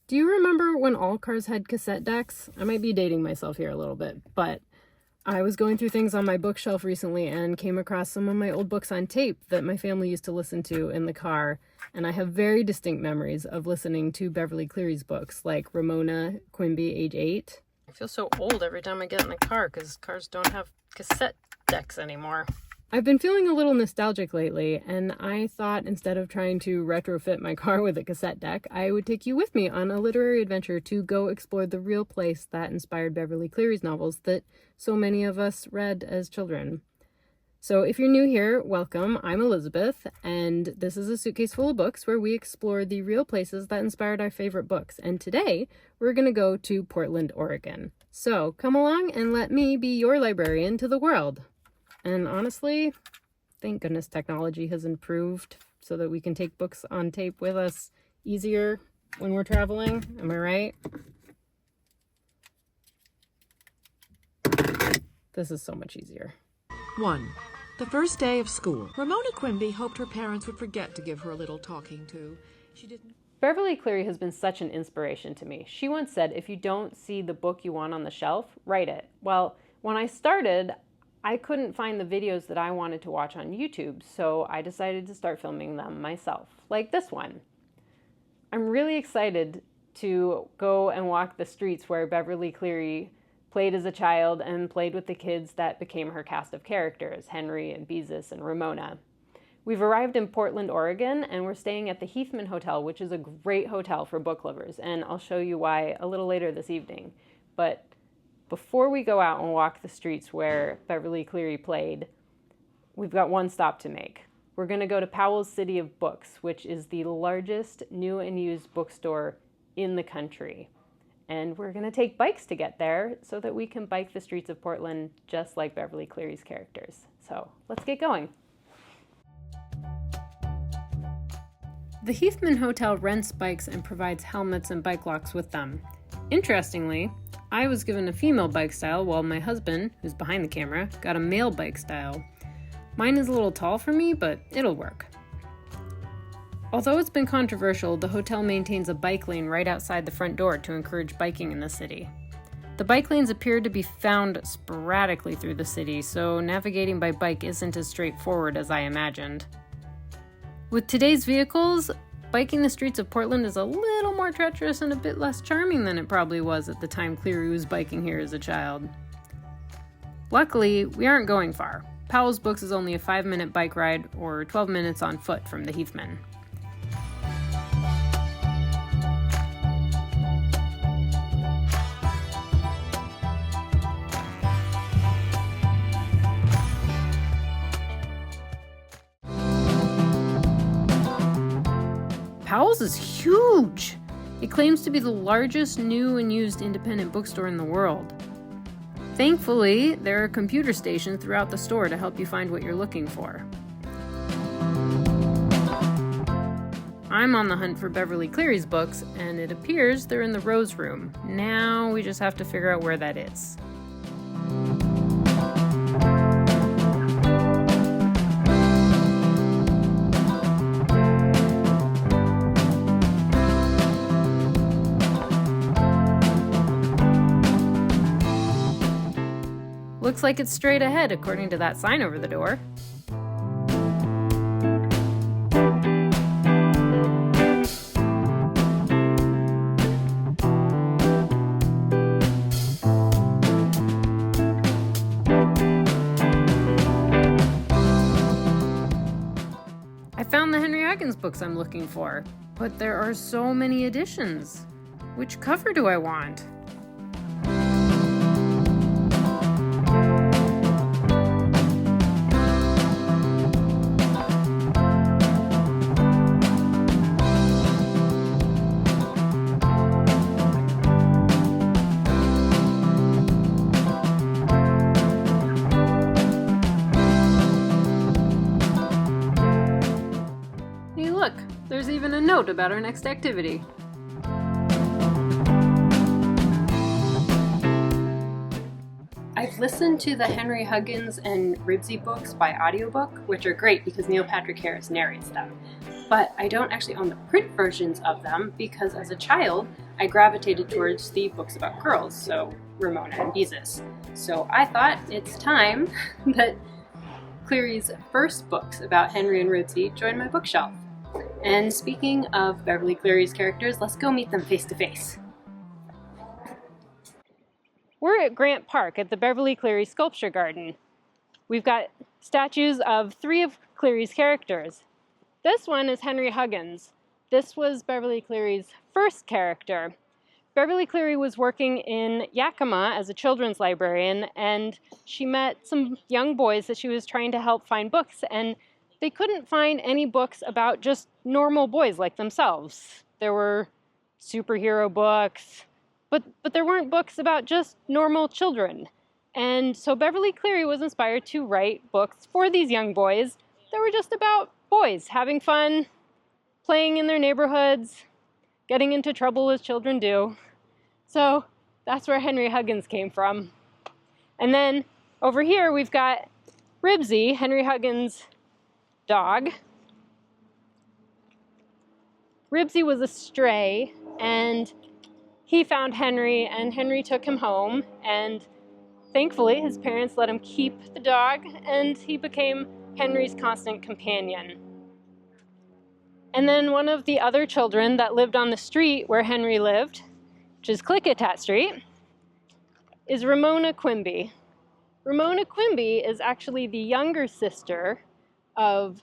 Do you remember when all cars had cassette decks? I might be dating myself here a little bit, but I was going through things on my bookshelf recently and came across some of my old books on tape that my family used to listen to in the car, and I have very distinct memories of listening to Beverly Cleary's books, like Ramona Quimby, age 8. I feel so old every time I get in a car because cars don't have cassette decks anymore. I've been feeling a little nostalgic lately, and I thought instead of trying to retrofit my car with a cassette deck, I would take you with me on a literary adventure to go explore the real place that inspired Beverly Cleary's novels that so many of us read as children. So if you're new here, welcome. I'm Elizabeth, and this is a suitcase full of books where we explore the real places that inspired our favorite books. And today, we're going to go to Portland, Oregon. So come along and let me be your librarian to the world. And honestly, thank goodness technology has improved so that we can take books on tape with us easier when we're traveling. Am I right? This is so much easier. 1. The first day of school. Ramona Quimby hoped her parents would forget to give her a little talking to. She didn't. Beverly Cleary has been such an inspiration to me. She once said, if you don't see the book you want on the shelf, write it. Well, when I started, I couldn't find the videos that I wanted to watch on YouTube, so I decided to start filming them myself, like this one. I'm really excited to go and walk the streets where Beverly Cleary played as a child and played with the kids that became her cast of characters, Henry and Beezus and Ramona. We've arrived in Portland, Oregon, and we're staying at the Heathman Hotel, which is a great hotel for book lovers, and I'll show you why a little later this evening. But before we go out and walk the streets where Beverly Cleary played, we've got one stop to make. We're going to go to Powell's City of Books, which is the largest new and used bookstore in the country. And we're going to take bikes to get there so that we can bike the streets of Portland just like Beverly Cleary's characters. So let's get going. The Heathman Hotel rents bikes and provides helmets and bike locks with them. Interestingly, I was given a female bike style while my husband, who's behind the camera, got a male bike style. Mine is a little tall for me, but it'll work. Although it's been controversial, the hotel maintains a bike lane right outside the front door to encourage biking in the city. The bike lanes appear to be found sporadically through the city, so navigating by bike isn't as straightforward as I imagined. With today's vehicles, biking the streets of Portland is a little more treacherous and a bit less charming than it probably was at the time Cleary was biking here as a child. Luckily, we aren't going far. Powell's Books is only a 5-minute bike ride or 12 minutes on foot from the Heathman. Powell's is huge! It claims to be the largest new and used independent bookstore in the world. Thankfully, there are computer stations throughout the store to help you find what you're looking for. I'm on the hunt for Beverly Cleary's books, and it appears they're in the Rose Room. Now we just have to figure out where that is. Looks like it's straight ahead, according to that sign over the door. I found the Henry Huggins books I'm looking for, but there are so many editions. Which cover do I want? Look, there's even a note about our next activity. I've listened to the Henry Huggins and Ribsy books by audiobook, which are great because Neil Patrick Harris narrates them. but I don't actually own the print versions of them because as a child, I gravitated towards the books about girls, so Ramona and Beezus. So I thought it's time that Cleary's first books about Henry and Ribsy join my bookshelf. And speaking of Beverly Cleary's characters, let's go meet them face to face. We're at Grant Park at the Beverly Cleary Sculpture Garden. We've got statues of 3 of Cleary's characters. This one is Henry Huggins. This was Beverly Cleary's first character. Beverly Cleary was working in Yakima as a children's librarian, and she met some young boys that she was trying to help find books, and they couldn't find any books about just normal boys like themselves. There were superhero books, but there weren't books about just normal children. And so Beverly Cleary was inspired to write books for these young boys that were just about boys having fun, playing in their neighborhoods, getting into trouble as children do. So that's where Henry Huggins came from. And then over here we've got Ribsy, Henry Huggins' dog. Ribsy was a stray, and he found Henry, and Henry took him home, and thankfully his parents let him keep the dog, and he became Henry's constant companion. And then one of the other children that lived on the street where Henry lived, which is Klickitat Street, is Ramona Quimby. Ramona Quimby is actually the younger sister of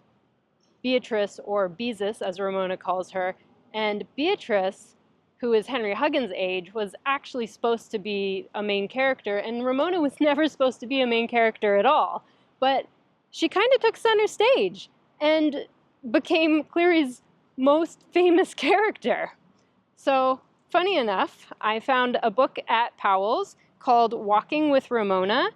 Beatrice, or Beezus as Ramona calls her, and Beatrice, who is Henry Huggins' age, was actually supposed to be a main character, and Ramona was never supposed to be a main character at all. But she kind of took center stage and became Cleary's most famous character. So, funny enough, I found a book at Powell's called Walking with Ramona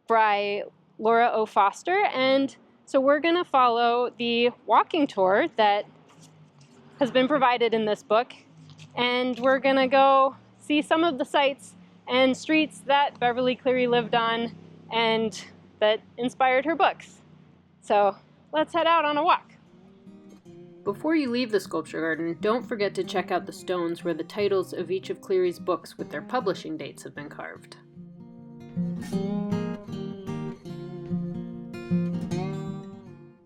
by Laura O. Foster, and so we're going to follow the walking tour that has been provided in this book, and we're going to go see some of the sights and streets that Beverly Cleary lived on and that inspired her books. So let's head out on a walk. Before you leave the sculpture garden, don't forget to check out the stones where the titles of each of Cleary's books with their publishing dates have been carved.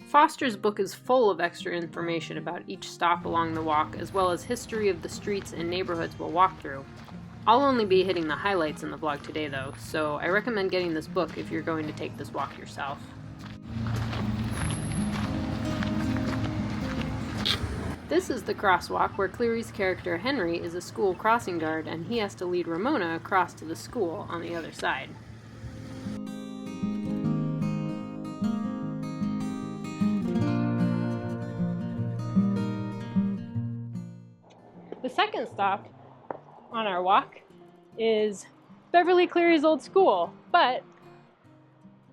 Foster's book is full of extra information about each stop along the walk, as well as history of the streets and neighborhoods we'll walk through. I'll only be hitting the highlights in the vlog today though, so I recommend getting this book if you're going to take this walk yourself. This is the crosswalk where Cleary's character Henry is a school crossing guard, and he has to lead Ramona across to the school on the other side. The second stop on our walk is Beverly Cleary's old school, but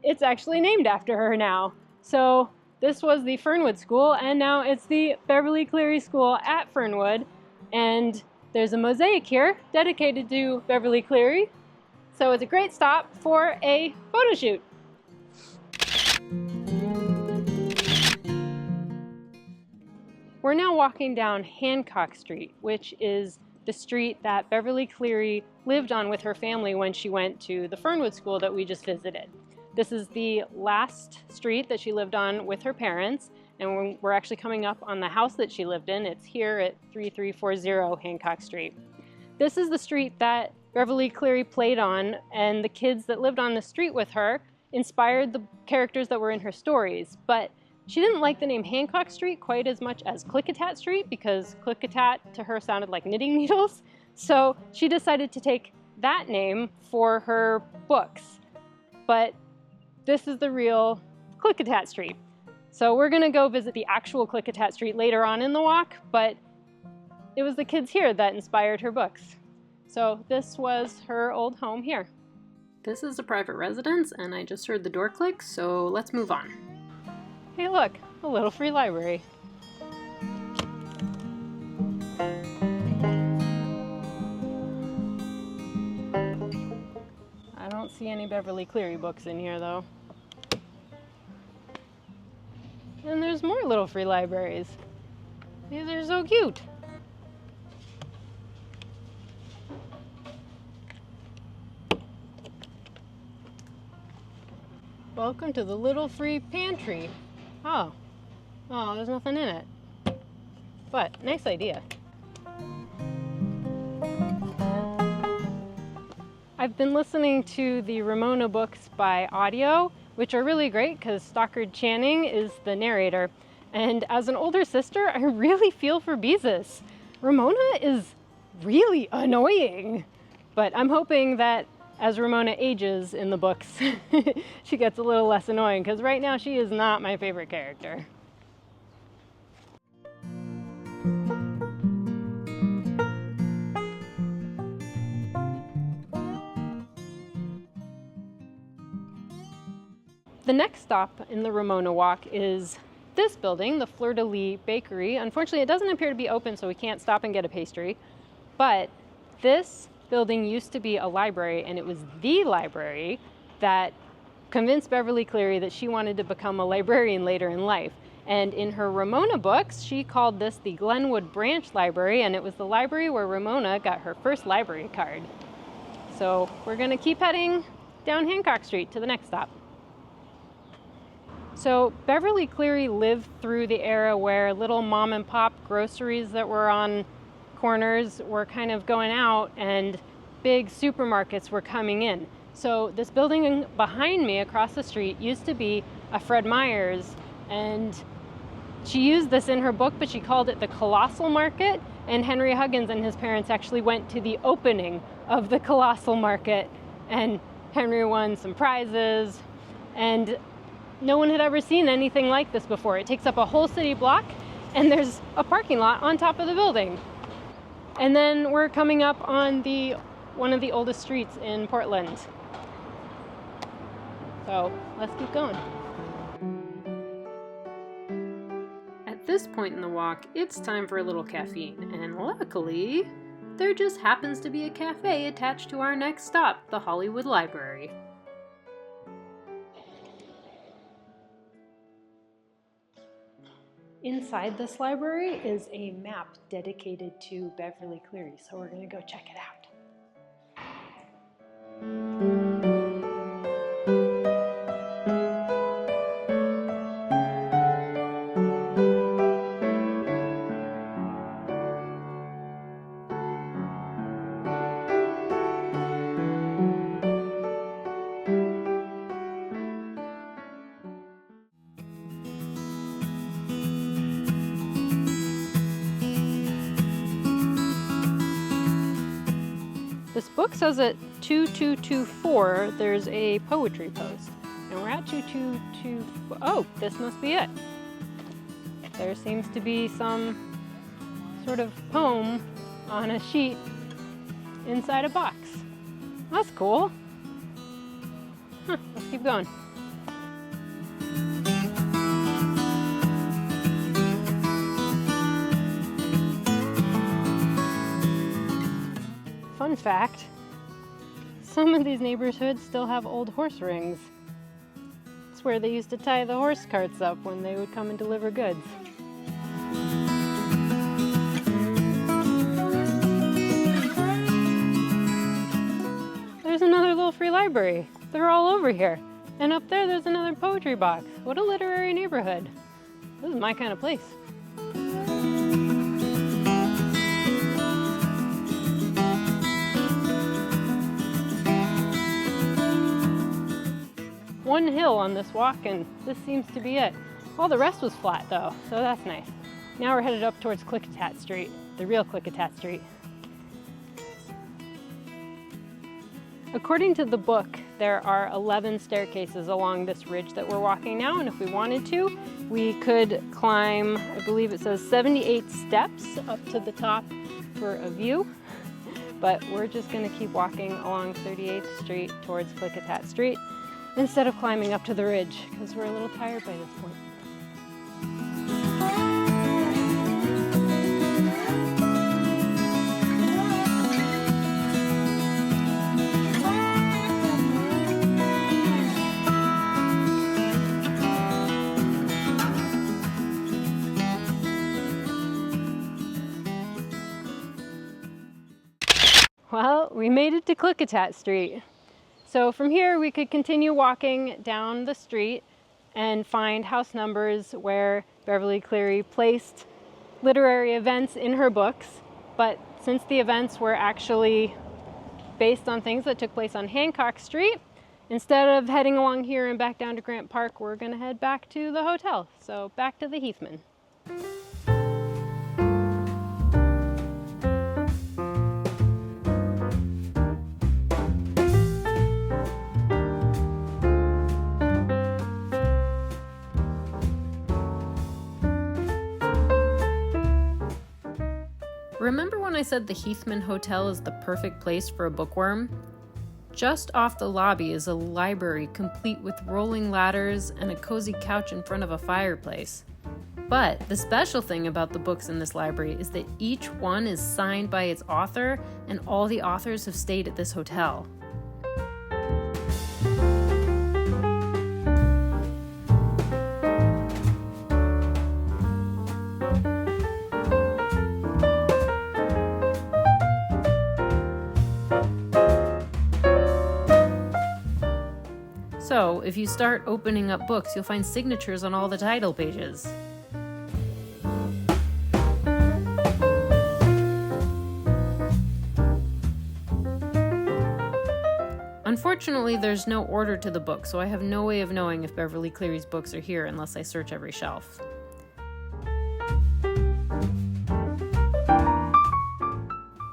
it's actually named after her now. So this was the Fernwood School, and now it's the Beverly Cleary School at Fernwood, and there's a mosaic here dedicated to Beverly Cleary, so it's a great stop for a photo shoot. We're now walking down Hancock Street, which is the street that Beverly Cleary lived on with her family when she went to the Fernwood School that we just visited. This is the last street that she lived on with her parents, and we're actually coming up on the house that she lived in. It's here at 3340 Hancock Street. This is the street that Beverly Cleary played on, and the kids that lived on the street with her inspired the characters that were in her stories. But she didn't like the name Hancock Street quite as much as Klickitat Street, because Klickitat to her sounded like knitting needles. So she decided to take that name for her books. But this is the real Klickitat Street. So we're gonna go visit the actual Klickitat Street later on in the walk, but it was the kids here that inspired her books. So this was her old home here. This is a private residence, and I just heard the door click, so let's move on. Hey look, a little free library. I don't see any Beverly Cleary books in here though. And there's more little free libraries. These are so cute. Welcome to the little free pantry. Oh, there's nothing in it. But nice idea. I've been listening to the Ramona books by audio, which are really great because Stockard Channing is the narrator. And as an older sister, I really feel for Beezus. Ramona is really annoying. But I'm hoping that as Ramona ages in the books, she gets a little less annoying, because right now she is not my favorite character. The next stop in the Ramona walk is this building, the Fleur de Lis Bakery. Unfortunately, it doesn't appear to be open, so we can't stop and get a pastry. But this building used to be a library, and it was the library that convinced Beverly Cleary that she wanted to become a librarian later in life. And in her Ramona books, she called this the Glenwood Branch Library, and it was the library where Ramona got her first library card. So we're gonna keep heading down Hancock Street to the next stop. So Beverly Cleary lived through the era where little mom and pop groceries that were on corners were kind of going out and big supermarkets were coming in. So this building behind me across the street used to be a Fred Meyer's, and she used this in her book, but she called it the Colossal Market, and Henry Huggins and his parents actually went to the opening of the Colossal Market, and Henry won some prizes, and no one had ever seen anything like this before. It takes up a whole city block, and there's a parking lot on top of the building. And then we're coming up on one of the oldest streets in Portland. So let's keep going. At this point in the walk, it's time for a little caffeine, and luckily, there just happens to be a cafe attached to our next stop, the Hollywood Library. Inside this library is a map dedicated to Beverly Cleary, so we're going to go check it out. This book says at 2224 there's a poetry post, and we're at 2224. Oh, this must be it. There seems to be some sort of poem on a sheet inside a box. That's cool. Let's keep going. Fun fact, some of these neighborhoods still have old horse rings. It's where they used to tie the horse carts up when they would come and deliver goods. There's another little free library. They're all over here. And up there's another poetry box. What a literary neighborhood. This is my kind of place. One hill on this walk, and this seems to be it. All the rest was flat though, so that's nice. Now we're headed up towards Klickitat Street, the real Klickitat Street. According to the book, there are 11 staircases along this ridge that we're walking now, and if we wanted to, we could climb, I believe it says 78 steps up to the top for a view. But we're just gonna keep walking along 38th Street towards Klickitat Street instead of climbing up to the ridge, because we're a little tired by this point. Well, we made it to Klickitat Street. So from here we could continue walking down the street and find house numbers where Beverly Cleary placed literary events in her books. But since the events were actually based on things that took place on Hancock Street, instead of heading along here and back down to Grant Park, we're going to head back to the hotel. So back to the Heathman. Remember when I said the Heathman Hotel is the perfect place for a bookworm? Just off the lobby is a library complete with rolling ladders and a cozy couch in front of a fireplace. But the special thing about the books in this library is that each one is signed by its author, and all the authors have stayed at this hotel. So, if you start opening up books, you'll find signatures on all the title pages. Unfortunately, there's no order to the book, so I have no way of knowing if Beverly Cleary's books are here unless I search every shelf.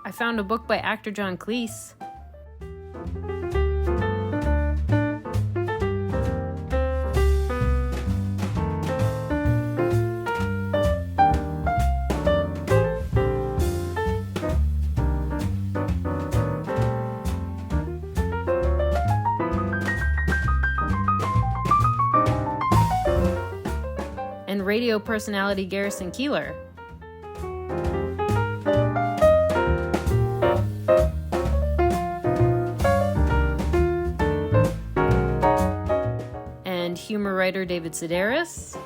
I found a book by actor John Cleese. And radio personality Garrison Keillor. And humor writer David Sedaris.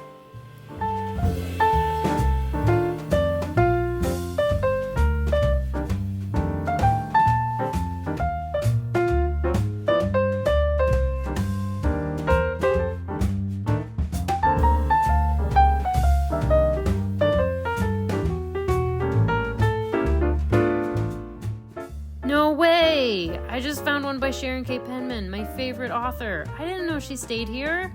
No way! I just found one by Sharon K. Penman, my favorite author. I didn't know she stayed here.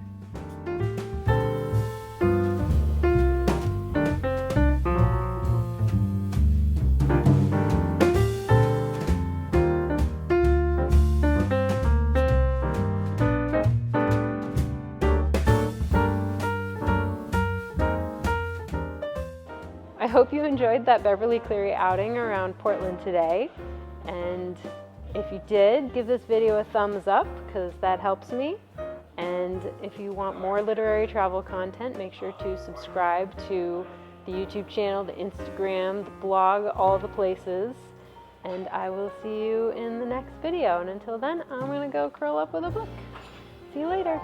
I hope you enjoyed that Beverly Cleary outing around Portland today. And if you did, give this video a thumbs up because that helps me. And if you want more literary travel content, make sure to subscribe to the YouTube channel, the Instagram, the blog, all the places. And I will see you in the next video. And until then, I'm going to go curl up with a book. See you later.